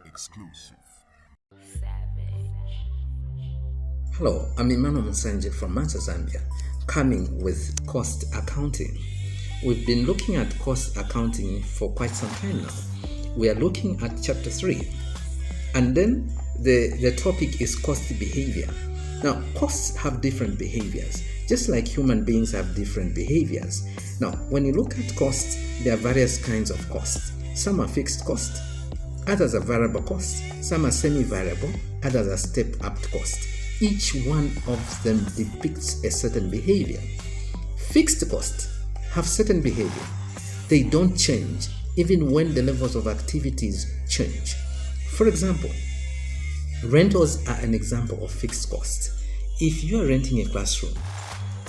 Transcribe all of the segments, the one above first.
exclusive. Hello, I'm Emmanuel Munsanje from Zambia, coming with cost accounting. We've been looking at cost accounting for quite some time now. We are looking at chapter 3, and then the topic is cost behavior. Now, costs have different behaviors, just like human beings have different behaviors. Now, when you look at costs, there are various kinds of costs. Some are fixed costs, others are variable costs, some are semi-variable, others are step-up costs. Each one of them depicts a certain behavior. Fixed costs have certain behavior. They don't change even when the levels of activities change. For example, rentals are an example of fixed costs. If you are renting a classroom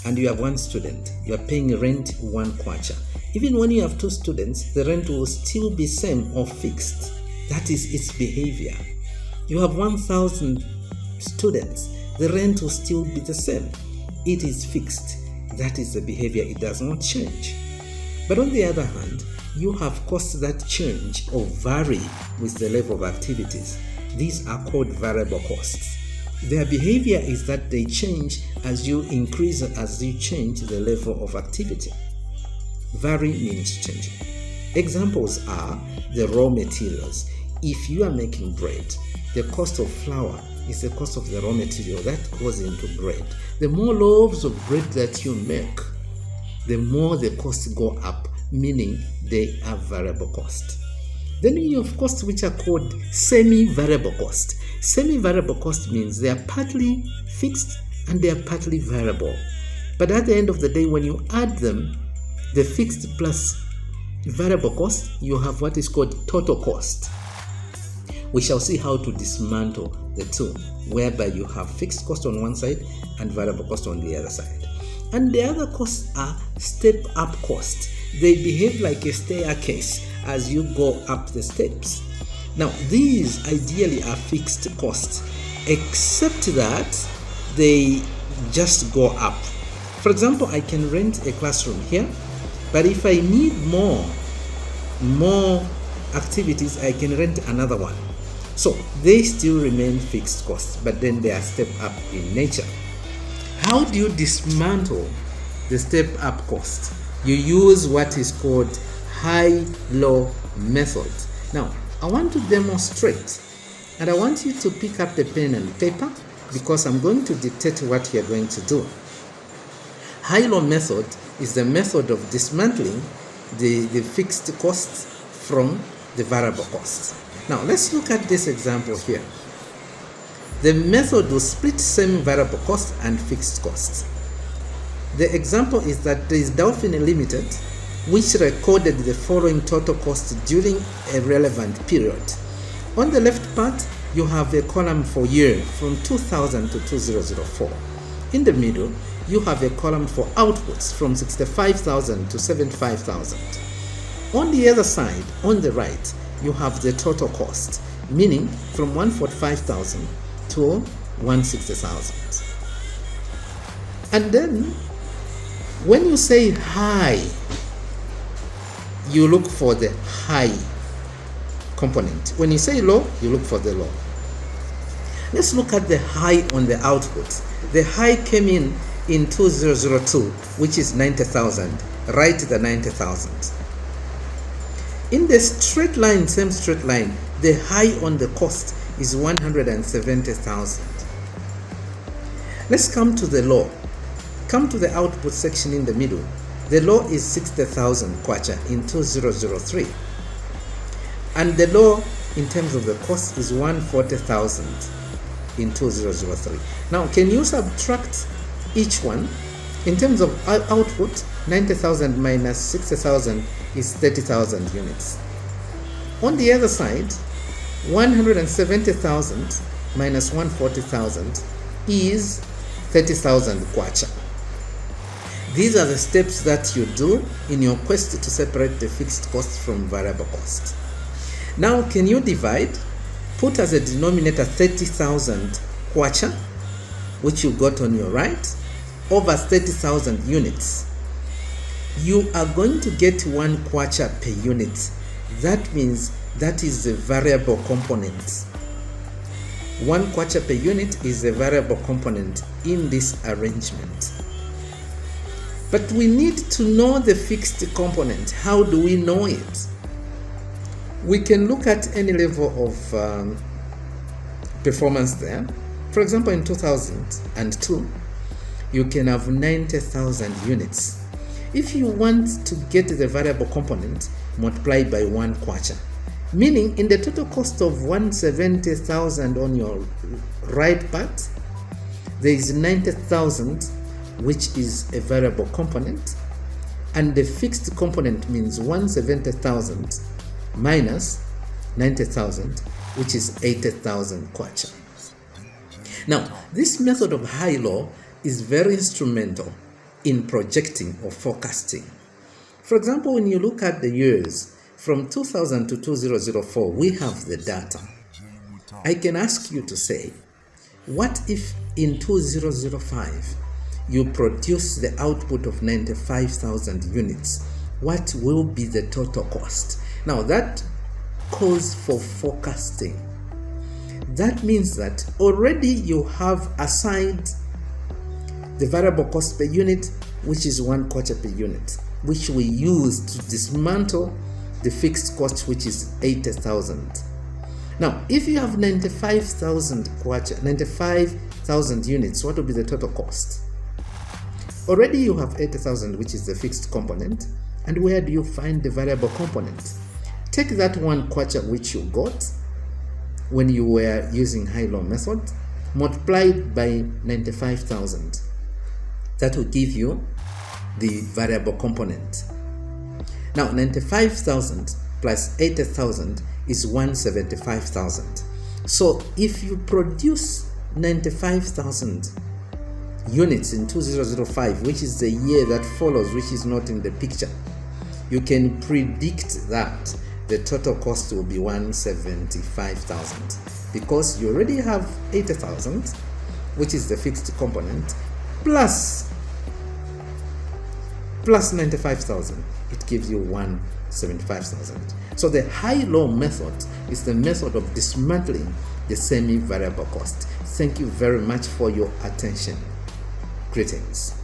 and you have one student, you are paying rent 1 kwacha. Even when you have 2 students, the rent will still be same or fixed. That is its behavior. You have 1,000 students, the rent will still be the same. It is fixed. That is the behavior. It does not change. But on the other hand, you have costs that change or vary with the level of activities. These are called variable costs. Their behavior is that they change as you increase, as you change the level of activity. Vary means changing. Examples are the raw materials. If you are making bread, the cost of flour is the cost of the raw material that goes into bread. The more loaves of bread that you make, the more the costs go up, meaning they are variable cost. Then you have costs which are called semi-variable cost. Semi-variable cost means they are partly fixed and they are partly variable. But at the end of the day, when you add them, the fixed plus variable cost, you have what is called total cost. We shall see how to dismantle the two, whereby you have fixed cost on one side and variable cost on the other side. And the other costs are step-up cost. They behave like a staircase as you go up the steps. Now, these ideally are fixed costs, except that they just go up. For example, I can rent a classroom here, but if I need more activities, I can rent another one. So they still remain fixed costs, but then they are step up in nature. How do you dismantle the step up cost? You use what is called high-low method. Now, I want to demonstrate, and I want you to pick up the pen and paper because I'm going to dictate what you're going to do. High-low method is the method of dismantling the fixed costs from the variable costs. Now, let's look at this example here. The method will split semi-variable cost and fixed costs. The example is that there is Dolphin Limited, which recorded the following total cost during a relevant period. On the left part, you have a column for year from 2000 to 2004. In the middle, you have a column for outputs from 65,000 to 75,000. On the other side, on the right, you have the total cost, meaning from 145,000 to 160,000. And then, when you say high, you look for the high component. When you say low, you look for the low. Let's look at the high on the output. The high came in 2002, which is 90,000. Write the 90,000. In the straight line, same straight line, the high on the cost is 170,000. Let's come to the low. Come to the output section in the middle. The low is 60,000 kwacha in 2003. And the low in terms of the cost is 140,000 in 2003. Now, can you subtract each one? In terms of output, 90,000 minus 60,000 is 30,000 units. On the other side, 170,000 minus 140,000 is 30,000 kwacha. These are the steps that you do in your quest to separate the fixed cost from variable cost. Now, can you divide? Put as a denominator 30,000 kwacha, which you got on your right, over 30,000 units. You are going to get 1 kwacha per unit. That means That is the variable component. 1 kwacha per unit is a variable component in this arrangement. But we need to know the fixed component. How do we know it? We can look at any level of performance there. For example, in 2002, you can have 90,000 units. If you want to get the variable component, multiply by 1 kwacha. Meaning, in the total cost of 170,000 on your right part, there is 90,000, which is a variable component, and the fixed component means 170,000 minus 90,000, which is 80,000 kwacha. Now, this method of high-low is very instrumental in projecting or forecasting. For example, when you look at the years from 2000 to 2004, we have the data. I can ask you to say, what if in 2005 you produce the output of 95,000 units? What will be the total cost? Now that calls for forecasting. That means that already you have assigned the variable cost per unit, which is 1 kwacha per unit, which we use to dismantle the fixed cost, which is 80,000. Now, if you have 95,000 kwacha, 95,000 units, what will be the total cost? Already you have 80,000, which is the fixed component. And where do you find the variable component? Take that 1 kwacha which you got when you were using high-low method, multiplied by 95,000. That will give you the variable component. Now, 95,000 plus 80,000 is 175,000. So if you produce 95,000 units in 2005, which is the year that follows, which is not in the picture, you can predict that the total cost will be 175,000, because you already have 80,000, which is the fixed component, plus 95,000. It gives you 175,000. So the high-low method is the method of dismantling the semi-variable cost. Thank you very much for your attention. Greetings.